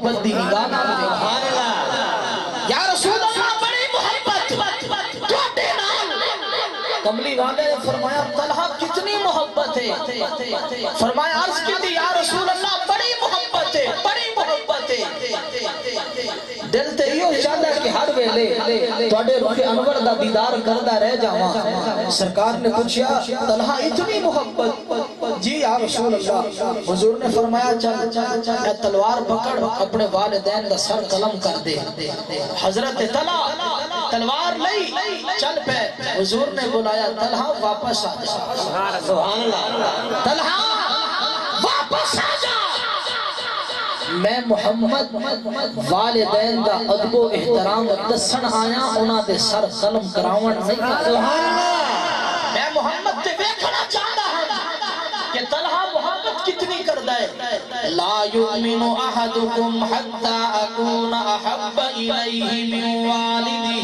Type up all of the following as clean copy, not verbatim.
محبت دی نگاہ نال سبحان اللہ یا رسول اللہ بڑی محبت تواڈے نال کملی والے نے فرمایا طلحہ کتنی محبت ہے فرمایا عرض کی تھی یا رسول اللہ بڑی محبت ہے بڑی محبت ہے دل تے یہ چاہتا ہے کہ ہر ویلے تواڈے روح انور دا دیدار کردا رہ جاواں سرکار نے پوچھا طلحہ اتنی محبت جی یا رسول اللہ حضور نے فرمایا چل اے تلوار پکڑ اپنے والدین دا سر قلم کر دے حضرت طلحہ تلوار لئی چل پہ حضور نے بلایا طلحہ واپس آ جا سبحان اللہ طلحہ واپس آ جا میں محمد والدین دا ادب و احترام دسن آیا انہاں دے سر قلم کراون نہیں سبحان اللہ میں محمد تے ویکھنا چاہتا ہوں کہ طلحہ محبت کتنی کردا ہے لا یؤمن احدکم حتی اکون احب الیہ من والدہ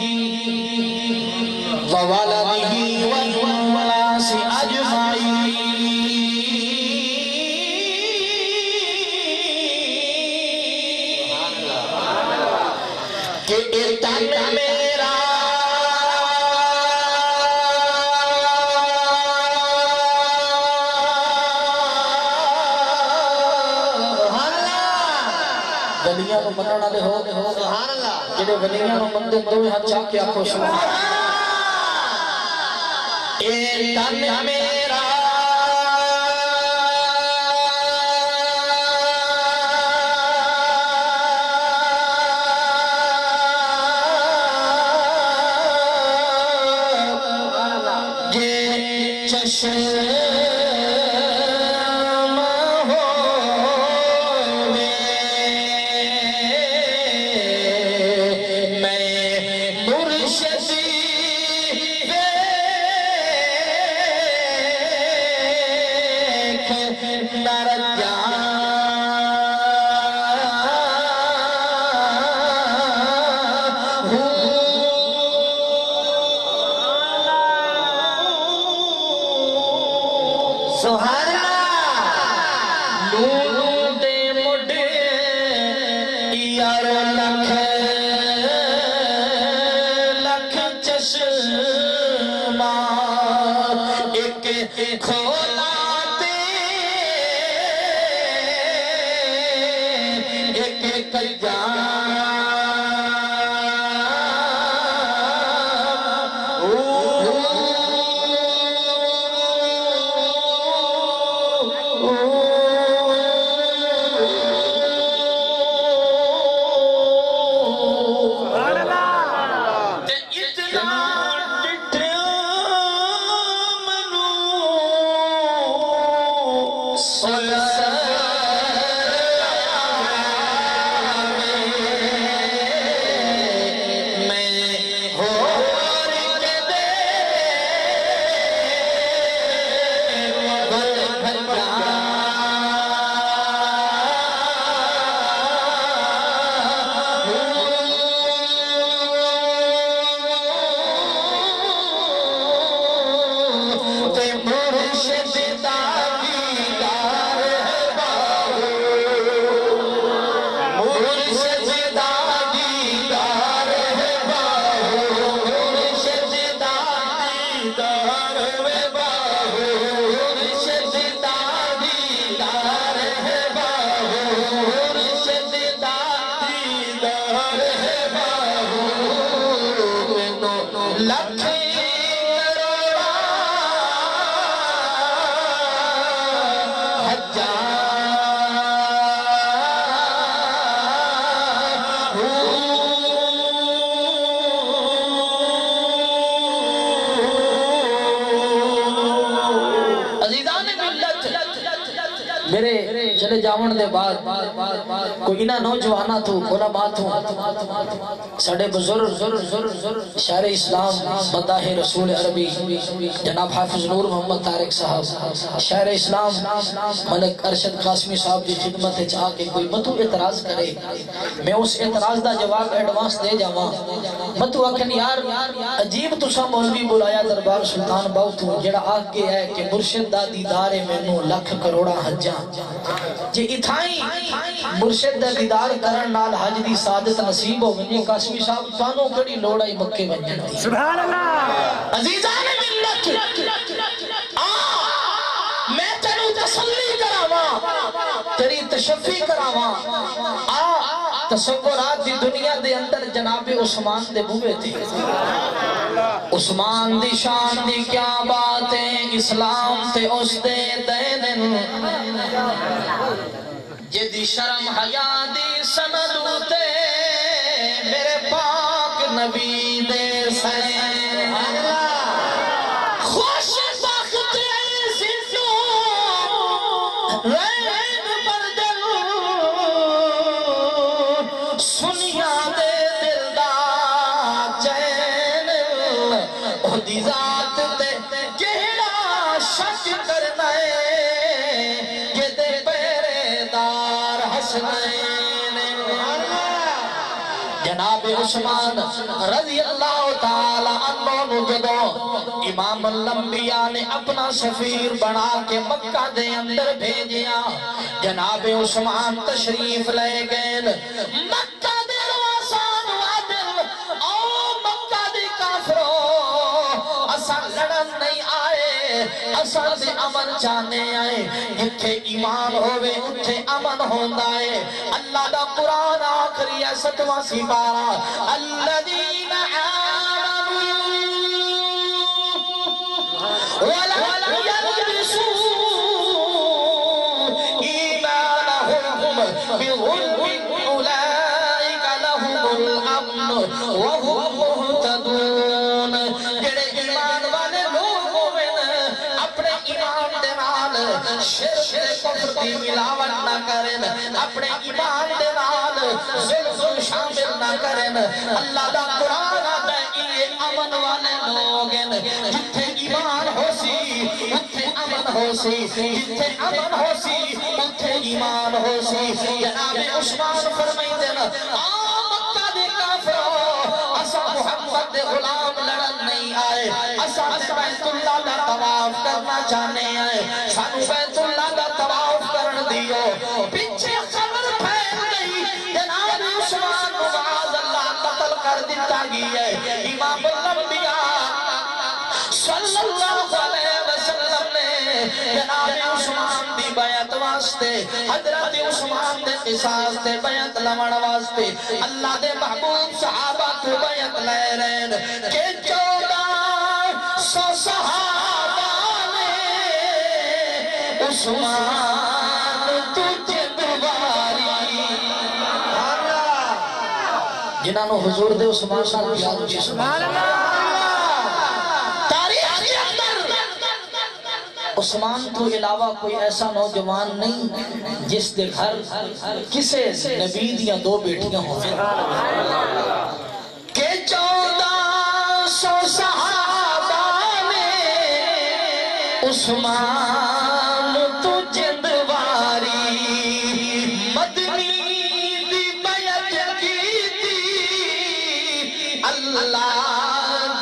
وولدہ والناس اجمعین کہ تن میرا ولیاں کو منن والے ہو سبحان اللہ جڑے ولیاں کو مندے دوویں ہاتھ چاک کے آکھو سبحان اللہ اے تن میرا میرے چلے جاون دے بعد کوئی نہ نوجوانا تو علماء تو ساڑھے بزرگ شاعر اسلام مداح رسول عربی جناب حافظ نور محمد طارق صاحب شاعر اسلام ملک ارشد قاسمی صاحب کی خدمت چاہ کے کوئی متو اعتراض کرے میں اس اعتراض دا جواب ایڈوانس دے جاواں متو آکھن یار عجیب تسا مولوی بلایا دربار سلطان باؤ تو جڑا آگ کے ہے کہ مرشد دا دیدار مینوں لکھ کروڑا حجاں جی اتھائیں مرشد دے دیدار کرن نال حج دی سعادت نصیب ہو ونجے قاسمی صاحب تانوں کڑی لوڑ آئی مکے ونجن دی سبحان اللہ عزیزان ملت میں تینوں تسلی کراواں تیری تشفی کراواں تصورات دی دنیا دے اندر جناب عثمان دے بوئے تھے عثمان دی شان دی کیا بات ہے اسلام تے اس دے دین جدی شرم حیا دی سند تے میرے پاک نبی دے سین خوش بخت عزتو رین بردل سنیا دے دل دا چین او دی ذات تے کہڑا شک کرنا ہے کہ دے پیرے دار حسنین جناب عثمان رضی اللہ تعالی عنہ جدو امام الانبیاء نے اپنا سفیر بنا کے مکہ دے اندر بھیجیا جناب عثمان تشریف لے گئے مکہ دے رواسان وادل او مکہ دے کافروں اسا لڑن نہیں آئے اسا دے امن چاہنے آئے جتھے ایمان ہوئے اتھے امن ہوندہ ہے اللہ دا قرآن آخری ستواں سپارہ الذین آمنوا ولم يلبسوا ایمانهم بظلم اولئک لهم الامن وهم مہتدون جڑے ایمان والے لوگ ہوئے اپنے ایمان دے نال شرک کفر دی ملاوٹ نہ کرن اپنے ایمان دے نال ظلم شامل نہ کرن اللہ دا قرآن آتا ہے یہ امن والے لوگ ہیں جتھے ایمان ہو سی اتھے امن ہو سی جتھے امن ہو سی اتھے ایمان ہو سی جناب عثمان فرمائی دینا مکہ دے کافروں اسا محمد دے غلام لڑن نہیں آئے اسا بیت اللہ دا طواف کرنا چاہنے آئے سانو بیت اللہ دا طواف کرن دیو پیچھے خبر پھیل گئی جناب عثمان معاذ اللہ قتل کر دیتا گئی ہے امام الانبیاء صلی اللہ علیہ وسلم نے جناب عثمان دی بیعت واسطے حضرت عثمان دے قصاص دے بیعت لمن واسطے اللہ دے محبوب صحابہ کو بیعت لے رہن کہ 1400 صحابہ نے عثمان تجھے دوباری جنہوں حضور دے عثمان صاحب پیار جی سبحان اللہ عثمان تو علاوہ کوئی ایسا نوجوان نہیں جس دے گھر کسے نبی دیاں 2 بیٹیاں ہوں کہ 1400 صحابہ نے عثمان تجھے دواری مدنی دی بیعت کی تھی اللہ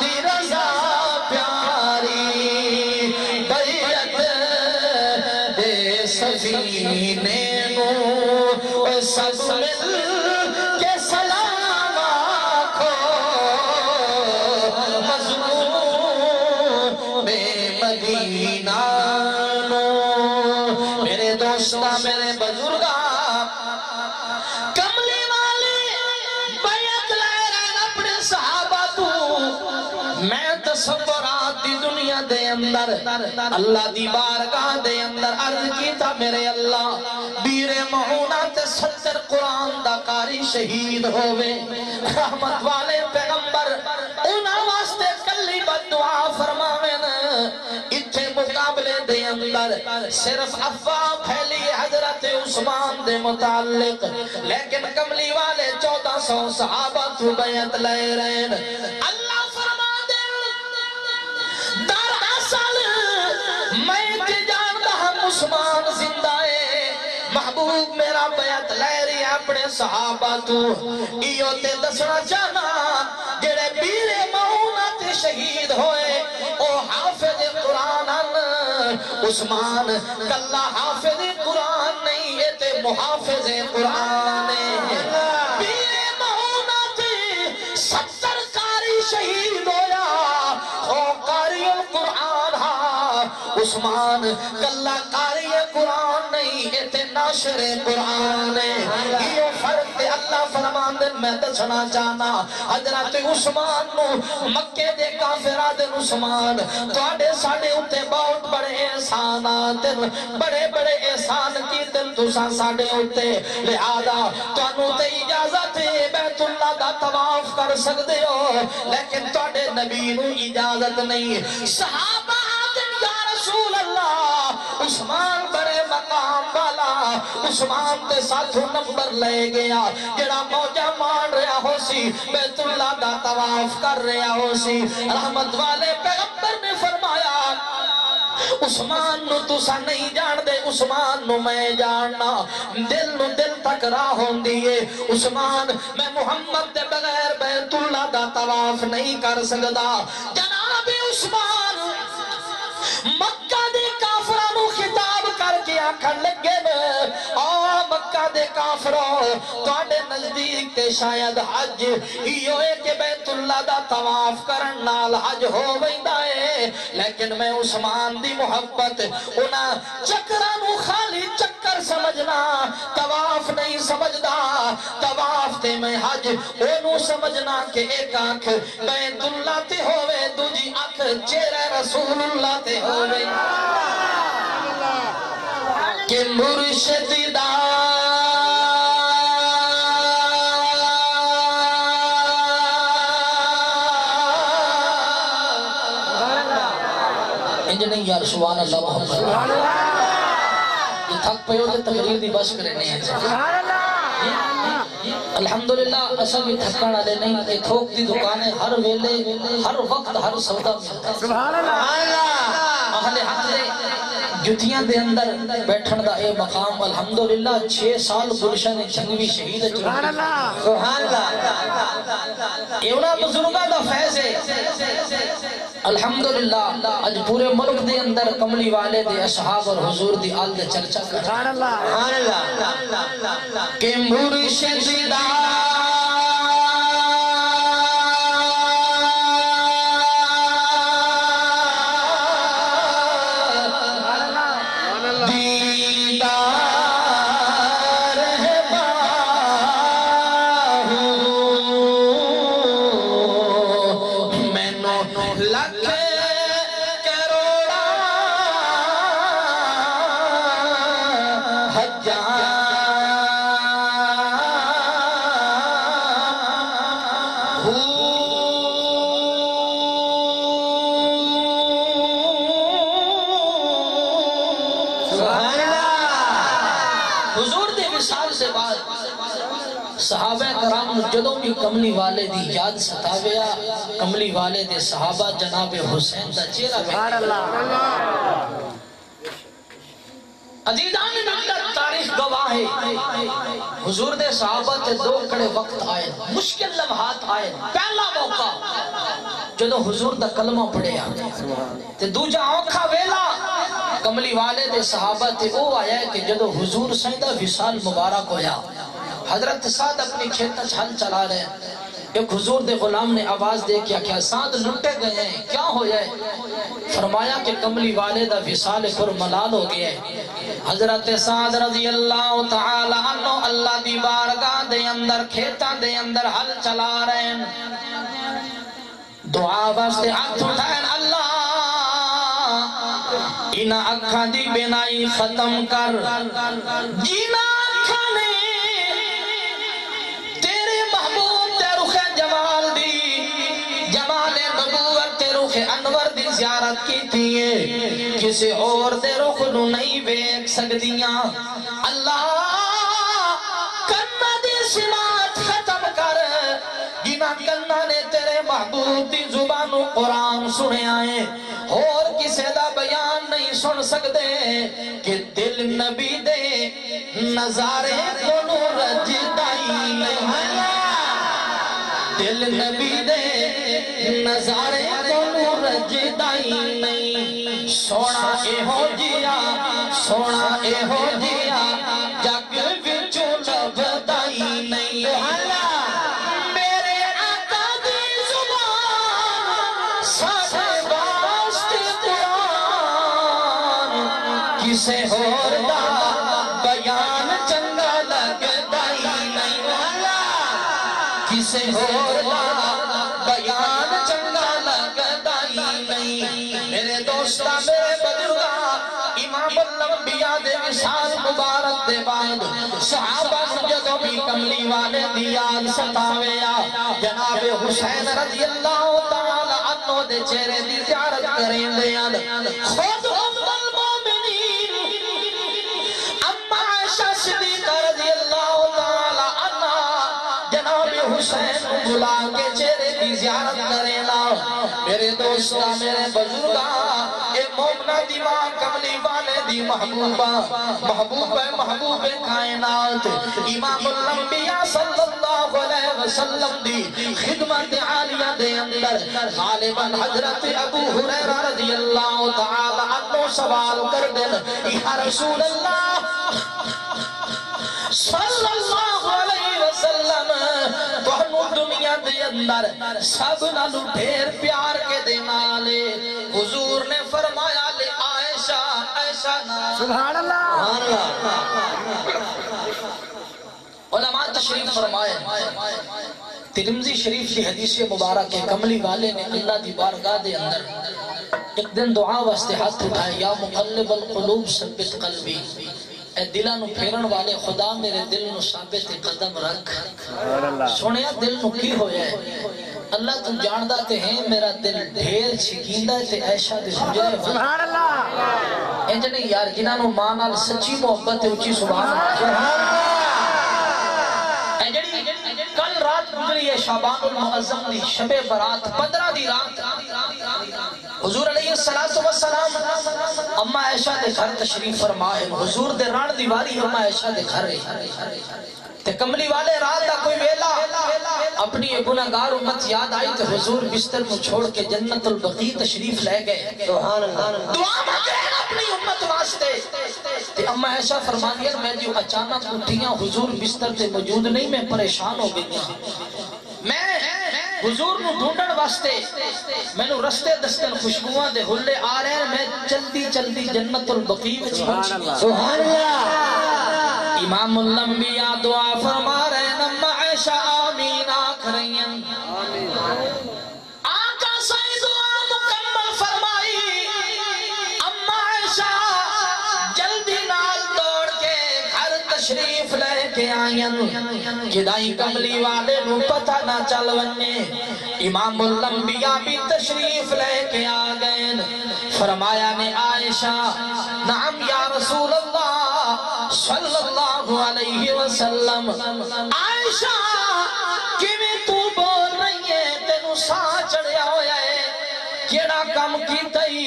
دی رضا سفینے نو سب مل کے سلام آکھو مظلوم بے مدینہ نو میرے دوستہ میرے بزرگا کملی والے بیعت لے رہن اپنے صحابہ تو میں تصورات دی دنیا دے اندر اللہ دی بارگاہ دے اندر عرض کی تھا میرے اللہ بیر مہونہ تے 70 قرآن دا قاری شہید ہوئے رحمت والے پیغمبر انہاں واسطے کلی بدعا فرماویں اتھے مقابلے دے اندر صرف افواہ پھیلی حضرت عثمان دے متعلق لیکن کملی والے 1400 صحابہ تو بیعت لے رہن اللہ فرما دے میں تے جانتا ہم عثمان زندہ ہے محبوب میرا بیعت لے رہی اپنے صحابہ تو ایو تے دسنا چاہنا جڑے بیر مہونہ تے شہید ہوئے او حافظ قرآن عثمان کلا حافظ قرآن نہیں ہے محافظ قرآن پیر مہونہ تے 70 قاری شہید ہویا او قاری القرآن ہاں عثمان کلا قاری قرآن نہیں ایتے ناشر قرآن یہ فرق تے اللہ فرمان دے میں دسنا چاہنا حضرت عثمان نو مکے دے کافرات عثمان تواڈے ساڈے اوتے بہت بڑے احسانات بڑے بڑے احسان کیتے تساں ساڈے اوتے لہذا تانوں تے اجازت ہے بیت اللہ دا طواف کر سکدے ہو لیکن تواڈے نبی نو اجازت نہیں صحابہ یا رسول اللہ عثمان بڑے مقام والا عثمان تے ساتھوں نمبر لے گیا جڑا موجہ مان رہا ہو سی بیت اللہ دا طواف کر رہا ہو سی رحمت والے پیغمبر نے فرمایا عثمان نو تسا نہیں جان دے عثمان نو میں جاننا دل نو دل تک راہ ہوندی ہے عثمان میں محمد دے بغیر بیت اللہ دا طواف نہیں کر سکدا جناب عثمان مکہ دے کافرانو خطاب کر کے آکھن لگے مکہ دے کافروں تواڈے نزدیک تے شاید حج ایو ہے کہ بیت اللہ دا طواف کرن نال حج ہو ویندا ہے لیکن میں عثمان دی محبت انہاں چکراں نو خالی چکر سمجھنا طواف نہیں سمجھدا طواف تے میں حج اونوں سمجھنا کہ ایک آنکھ بیت اللہ تے ہووے دوجی آنکھ چہرہ رسول اللہ تے ہووے کہ مرشد دا نہیں یار سبحان اللہ محمد یہ تھک پہ ہو تو تقریر دی بس کرنے ہیں الحمدللہ اصل بھی تھکان آلے نہیں کہ تھوک دی دکانیں ہر ویلے ہر وقت ہر سودا سبحان اللہ اہل حق دے جتیاں دے اندر بیٹھن دا اے مقام الحمدللہ 6 سال گلشن جنگوی شہید سبحان اللہ ایونا بزرگاں دا فیض ہے الحمدللہ اج پورے ملک دے اندر کملی والے دے اصحاب اور حضور دی آل دے چرچا کر سبحان اللہ کہ مرشد دا صحابہ کرام جدوں بھی کملی والے دی یاد ستاویا کملی والے دے صحابہ جناب حسین دا چہرہ سبحان اللہ عزیزان نگر تاریخ گواہ ہے حضور دے صحابہ تے 2 کڑے وقت آئے مشکل لمحات آئے پہلا موقع جدوں حضور دا کلمہ پڑھیا تے دوجا اوکھا ویلا کملی والے دے صحابہ تے او آیا کہ جدوں حضور سیدہ وصال مبارک ہویا حضرت سعد اپنی کھیتہ ہل چلا رہے ہیں ایک حضور دے غلام نے آواز دے کیا سعد لٹے گئے ہیں کیا ہو جائے فرمایا کہ کملی والے دا وصال پر ملال ہو گیا ہے حضرت سعد رضی اللہ تعالی عنہ اللہ دی بارگاہ دے اندر کھیتہ دے اندر ہل چلا رہے ہیں دعا واسطے ہاتھ اٹھائیں اللہ انہاں اکھاں دی بینائی ختم کر جینا اکھاں نے انور دی زیارت کی تھی کسی اور دے رخ نو نہیں بیک سکدیاں اللہ کنہ دی سماعت ختم کر جنہ کنہ نے تیرے محبوب دی زبانو قرآن سنے آئے اور کسی دا بیان نہیں سن سکتے کہ دل نبی دے نظارے کو نو رجدائی دل نبی دے نظارے کو نو رجدائی نہیں سونا اے ہو جیا جگ کسے ہور دا بیان چنگا لگدا ہی نہیں والا کسے ہور دا بیان چنگا لگدا ہی نہیں میرے دوستا میرے بزرگا امام الانبیاء دے وصال مبارک دے بعد صحابہ جدوں بھی کملی والے دی یاد ستاویا جناب حسین رضی اللہ تعالی عنہ دے چہرے دی زیارت کریں دیاں خود ام المومنین اما عائشہ صدیقہ رضی اللہ تعالی عنہ جناب حسین بلا کے چہرے دی زیارت کریں لا میرے دوستا میرے بزرگا اے مومنہ دی ماں کملی والے دی محبوبہ محبوب کائنات امام الانبیاء صلی اللہ علیہ وسلم دی خدمت عالیہ دے اندر غالباً حضرت ابو ہریرہ رضی اللہ تعالی عنہ سوال کر دن یا رسول اللہ صلی اللہ علیہ وسلم تو دنیا دے اندر سب نالو ڈھیر پیار کے دینا لے حضور نے فرمایا لے عائشہ عائشہ سبحان اللہ علماء تشریف فرمائے ترمذی شریف کی حدیث مبارک کے کملی والے نے اللہ دی بارگاہ دے اندر ایک دن دعا واسطے ہاتھ اٹھائے یا مقلب القلوب ثبت قلبی اے دلہ نو پھیرن والے خدا میرے دل نو ثابت قدم رکھ سنیا دل نو کی ہویا ہے اللہ تم جاندہ تے ہیں میرا دل ڈھیر چھکیندہ تے عائشہ دے سجرے سبحان اللہ انجنے یار جنہاں نو مانال سچی محبت ہے اچھی سبحان اللہ کل رات گزری ہے شعبان المعظم دی شب برات 15 دی رات حضور علیہ السلام اما عائشہ دے گھر تشریف فرمائے حضور دے ران دیواری اما عائشہ دے گھر تے کملی والے رات دا کوئی ویلا اپنی گناہگار امت یاد آئی تے حضور بستر میں چھوڑ کے جنت البقیع تشریف لے گئے سبحان اللہ دعا مانگیں اپنی امت واسطے تے اما عائشہ فرمانی ہے میں جو اچانک اٹھیاں حضور بستر تے موجود نہیں میں پریشان ہو گئی میں حضور نو ڈھونڈن واسطے میں نو رستے دستن خوشبوان دے ہلے آ رہے ہیں میں چلتی چلتی جنت البقیع میں سبحان اللہ امام الانبیاء دعا فرما رہے ہیں اما عائشہ آمین آکھ رہی ہیں آقا سائی دعا مکمل فرمائی اما عائشہ جلدی نال دوڑ کے گھر تشریف لے کے آئین کدائی کملی والے نو پتہ نہ چل وننے امام الانبیاء بھی تشریف لے کے آگئن فرمایا نے عائشہ نعم یا رسول اللہ صلی اللہ علیہ وسلم عائشہ کیویں تو بول رہی ہے تینو سا چڑھیا ہویا ہے کیڑا کم کیتئی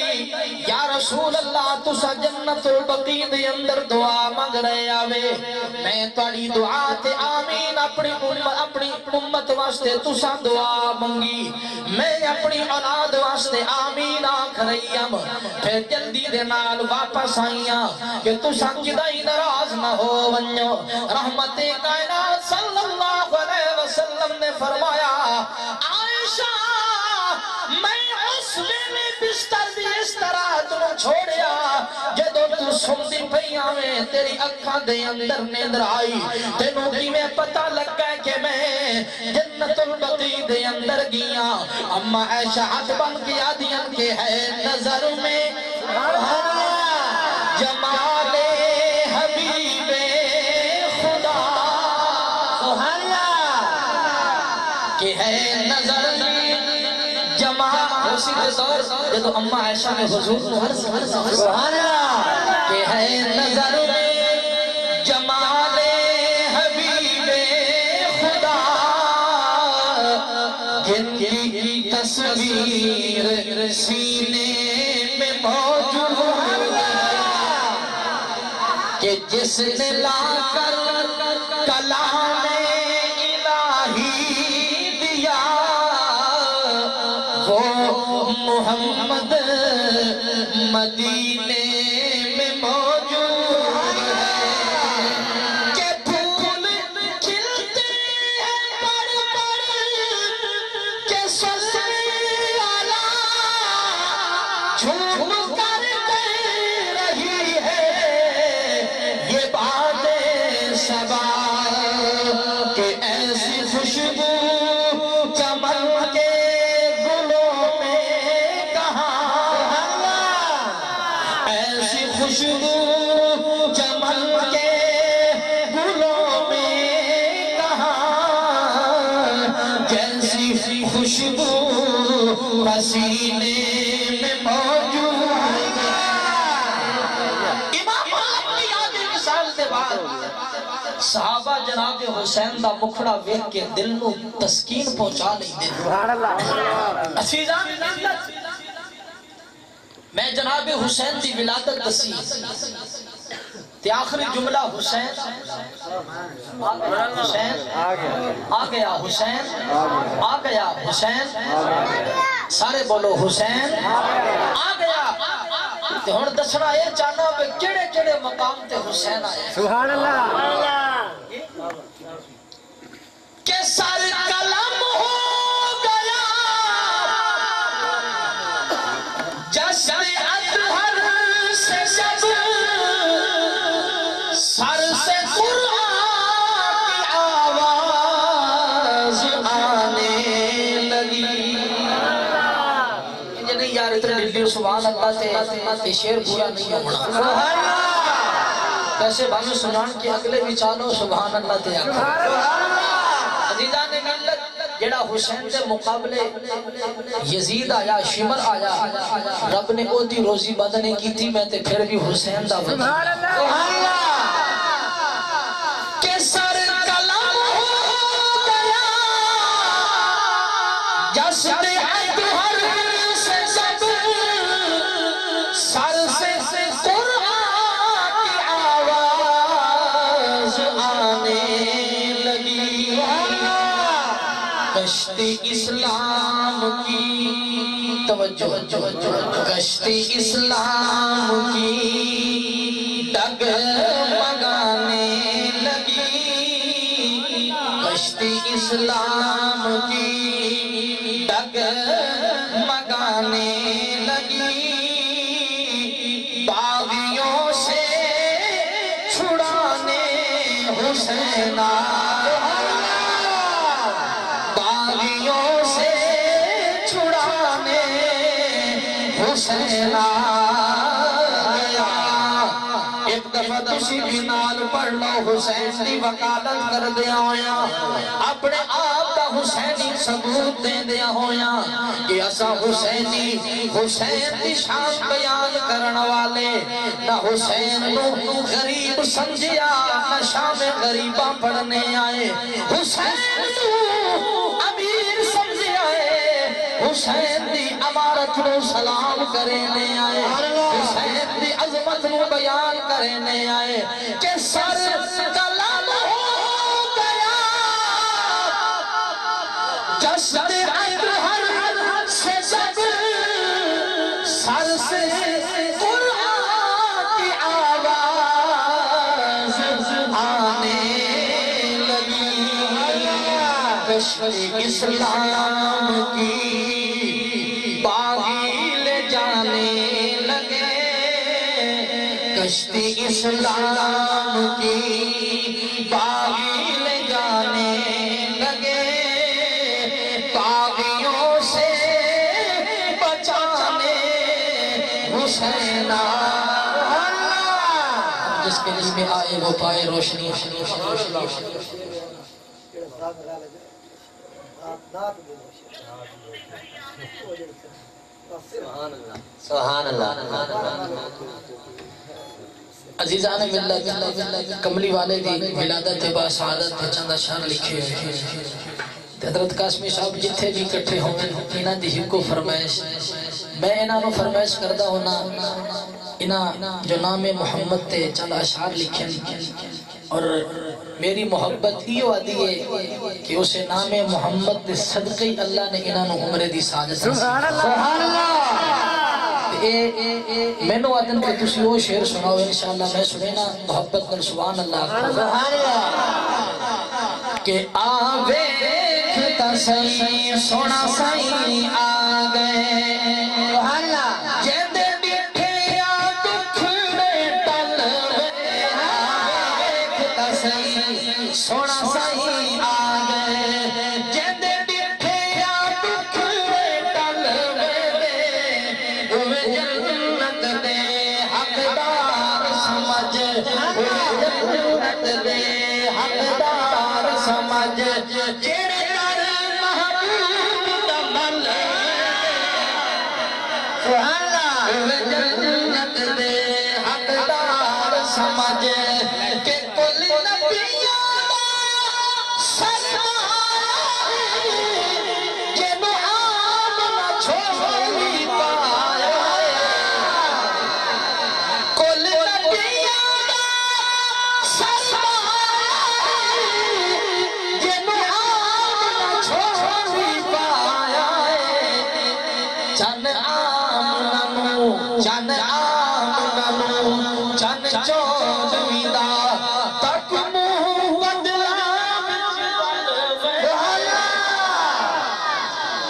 یا رسول اللہ تسا جنت البقیع دے اندر دعا مانگ رہے آوے میں تاری دعا تے آمین اپنی امت واسطے تسا دعا مانگی میں اپنی اولاد واسطے آمین آکھ رہی ہم پھر جلدی دے نال واپس آئیاں کہ تسا کدائی ناراض نہ ہو ونجو رحمت کائنات صلی اللہ علیہ وسلم نے فرمایا عائشہ میں اس میں بستر دی اس طرح تنو چھوڑیا جدو تو سمدی پہیاں میں تیری اکھاں دے اندر نیندر آئی تینوں کی میں پتہ لگ گئے کہ میں جنت البقیع دے اندر گیا اما عائشہ ہاتھ بن کیا دیا کہ ہے نظر میں جمال حبیب خدا سبحان اللہ کہ ہے نظر اسی کے دور جدو اما عائشہ میں حضور سبحان اللہ کہ ہے نظر میں جمال حبیب خدا جن کی تصویر سینے میں موجود کہ جس نے لا کر کلام الہی دیا محمد مدینے میں موجود ہے کہ پھول کھلتے ہیں پر کہ صلی اللہ جھوم کر دے رہی ہے خوشبو پسینے میں موجود ہے۔ امام الانبیاء دے وصال دے بعد صحابہ جناب حسین دا مکھڑا ویکھ کے دل نو تسکین پہنچا لیندے۔ سبحان اللہ۔ عزیزان میں جناب حسین دی ولادت دسی تے آخری جملہ حسین حسین آ گیا، حسین آ گیا، حسین سارے بولو حسین آ گیا۔ تے ہن دسنا اے چاہنا کہ کیڑے کیڑے مقام تے حسین آئے۔ سبحان اللہ۔ کہ سر قلم ہو گیا جیسے اطہر سے جب سر سے قرآن کی آواز آنے لگی۔ نہیں یار اتنے ڈیڈیو سبحان اللہ تے شیر پورا نہیں ہونا۔ سبحان اللہ۔ ویسے بھائی سنان کے اگلے بھی چالو سبحان اللہ تے آگا۔ عزیزان ملت جڑا حسین دے مقابلے یزید آیا، شمر آیا، رب نے او دی روزی بد نہیں کی تھی، میں تے پھر بھی حسین دا وجہ۔ سبحان اللہ۔ کہ سر قلم ہو گیا جیسے اطہر سے جب سر سے قرآن کی آواز آنے لگی۔ کشتی اسلام کی توجہ، کشتی اسلام کی ڈگمگانے لگی، کشتی اسلام کی ڈگمگانے لگی، باغیوں سے چھڑانے حسین حسین آیا۔ ایک دفعہ تسی بھی نال پڑھ لو، حسین دی وکالت کر دیا ہویا، اپنے آپ دا حسینی ثبوت دے دیا ہویا کہ اسا حسینی حسین دی شان بیان کرن والے نہ حسین نو غریب سمجھیا نہ شام غریباں پڑھنے آئے، حسین نو امیر سمجھیا ہے، حسین دی امارت نو سلام کرنے آئے، حسین دی عظمت نو بیان کرنے آئے کہ سر قلم ہو گیا جیسے اطہر سے جب سر سے قرآن کی آواز آنے لگی، کشتی اسلام کی کشتی اسلام کی باغی لے جانے لگے، باغیوں سے بچانے حسین جس کے آئے وہ پائے روشنی۔ سبحان اللہ۔ عزیزان ملت کملی والے دی ولادت با سعادت تے چند اشعار لکھے ہوئے۔ حضرت قاسمی صاحب جتھے بھی کٹھے ہوئے انہاں دی ہکو فرمائش، میں انہاں نو فرمائش کردہ ہونا، انہاں جو نام محمد تے چند اشعار لکھے اور میری محبت یہ وعدی ہے کہ اسے نام محمد دے صدقی اللہ نے انہاں نو عمرے دی سعادت۔ سبحان اللہ۔ میں نو آدن کہ تسی وہ شعر سناؤ انشاءاللہ میں سنینا محبت میں سبحان اللہ۔ سبحان اللہ۔ کہ آوے کھتا سائیں سونا سائیں آگئے، سبحان اللہ۔ جیندے ڈٹھے یا دکھ میں ٹل میں، آوے کھتا سائیں سونا سائیں آگئے، جیندے ڈٹھے یا دکھ میں ٹل میں، جنت دے حقدار سمجھ، جنت دے حقدار سمجھ، جڑے کر محبوب سمجھ کہ کل نبیوں سرمایہ جنو عام نہ چھوڑی پایا کل نبیوں سرمایہ جنو عام نہ چھوڑی پایا چن چن چن چودویں دا تک منہ بدلا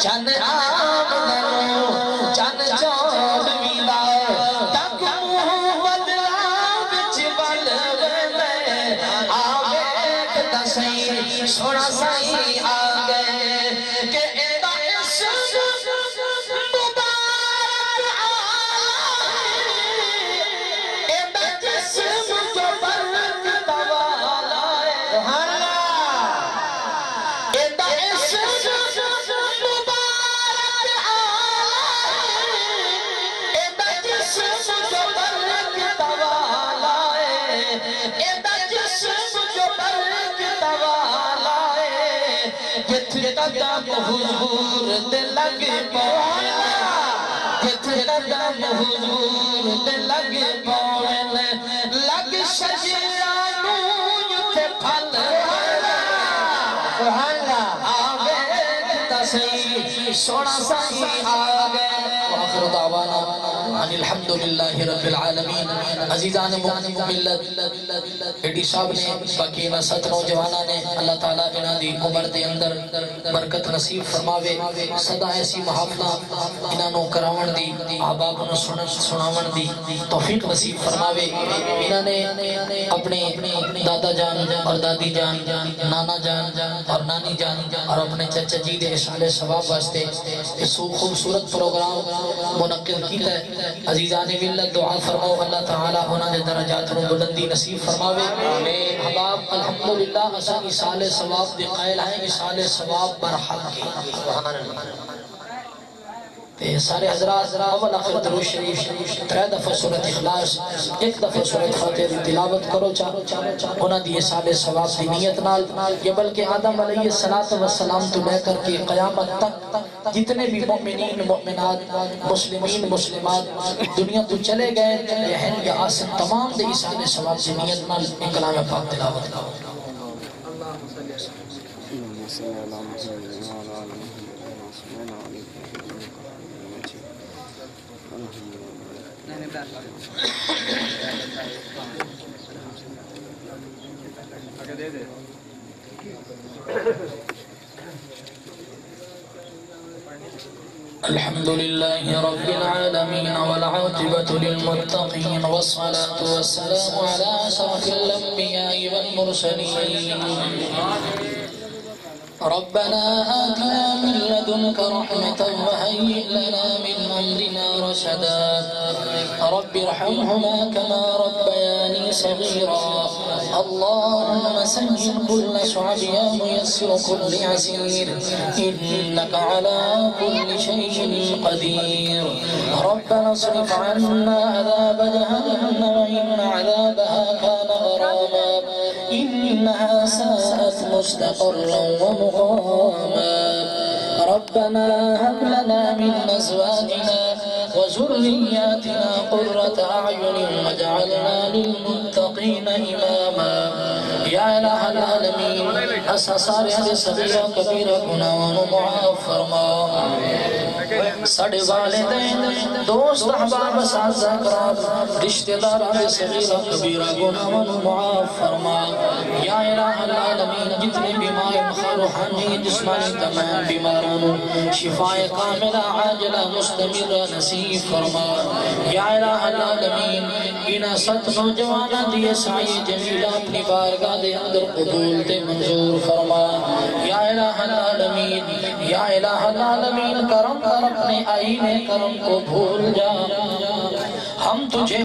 چن چن چودویں دا تک منہ بدلا بچ بل آگے دسیں سونا سائی آگے کہ ایدہ اسم قدم حضور دے لگ پاویں جتھے قدم حضور دے لگ پاویں لگ شجرانوں جتھے پھل سبحان اللہ آوے تسیں سونا سائی آگے وآخر دعوانا ان الحمدللہ رب العالمین عزیزان ملت ایڈی صاحب نے باقی انہا 7 نوجوانہ نے اللہ تعالیٰ انہا دی عمر دے اندر برکت نصیب فرماوے صدا ایسی محافظہ انہا نو کراون دی آباب نو سناون دی توفیق نصیب فرماوے انہا نے اپنے دادا جان اور دادی جان نانا جان اور نانی جان اور اپنے چچا جی دے اشعال ثواب واسطے اس خوبصورت پروگرام منعقد کیتا ہے عزیزان ملت دعا فرماؤ اللہ تعالیٰ انہاں دے درجات نو بلندی نصیب فرماوے احباب الحمدللہ اساں اشعال ثواب دے قائل ہیں اشعال ثواب برحق کی سارے حضرات اول آخر درود شریف 3 دفعہ سورۃ اخلاص 1 دفعہ سورۃ فاتحہ دی تلاوت کرو انہاں دی اشعال ثواب دی نیت نال یہ بلکہ آدم علیہ السلام تو لے کر کے قیامت تک جتنے بھی مؤمنین مؤمنات مسلمین مسلمات دنیا تو چلے گئے یہ ہیں یا آسن تمام دے اشعال ثواب دی نیت نال کلام پاک تلاوت کرو الحمد لله رب العالمين والعاقبة للمتقين والصلاة والسلام على أشرف الأنبياء والمرسلين ربنا آتنا من لدنك رحمة وهيئ لنا من أمرنا رشدا رب ارحمهما كما ربياني صغيرا اللهم سهل كل صعب يا ميسر كل عسير إنك على كل شيء قدير ربنا اصرف عنا عذاب جهنم إن عذابها كان غراما إنها ساءت مستقرا ومقاما ربنا هب لنا من أزواجنا وذرياتنا قرة أعين واجعلنا للمتقين إماما یا الہ العالمین اسا سارے دے صغیرہ کبیرہ گناہوں معاف فرما ساڑے والدین دوست احباب اساتذہ کرام رشتہ دار دے صغیرہ کبیرہ گناہوں معاف فرما یا الہ العالمین جتنے بیمار روحانی جسمانی تمام بیماروں شفاء کاملہ عاجلہ مستمرہ نصیب فرما یا الہ العالمین انہا 7 نوجوانہ دیے سائی جمیلہ اپنی بارگاہ دے اندر قبول تے منظور فرما یا الہ العالمین یا الہ العالمین کرم کر اپنے آئینے کرم کو بھول جا ہم تجھے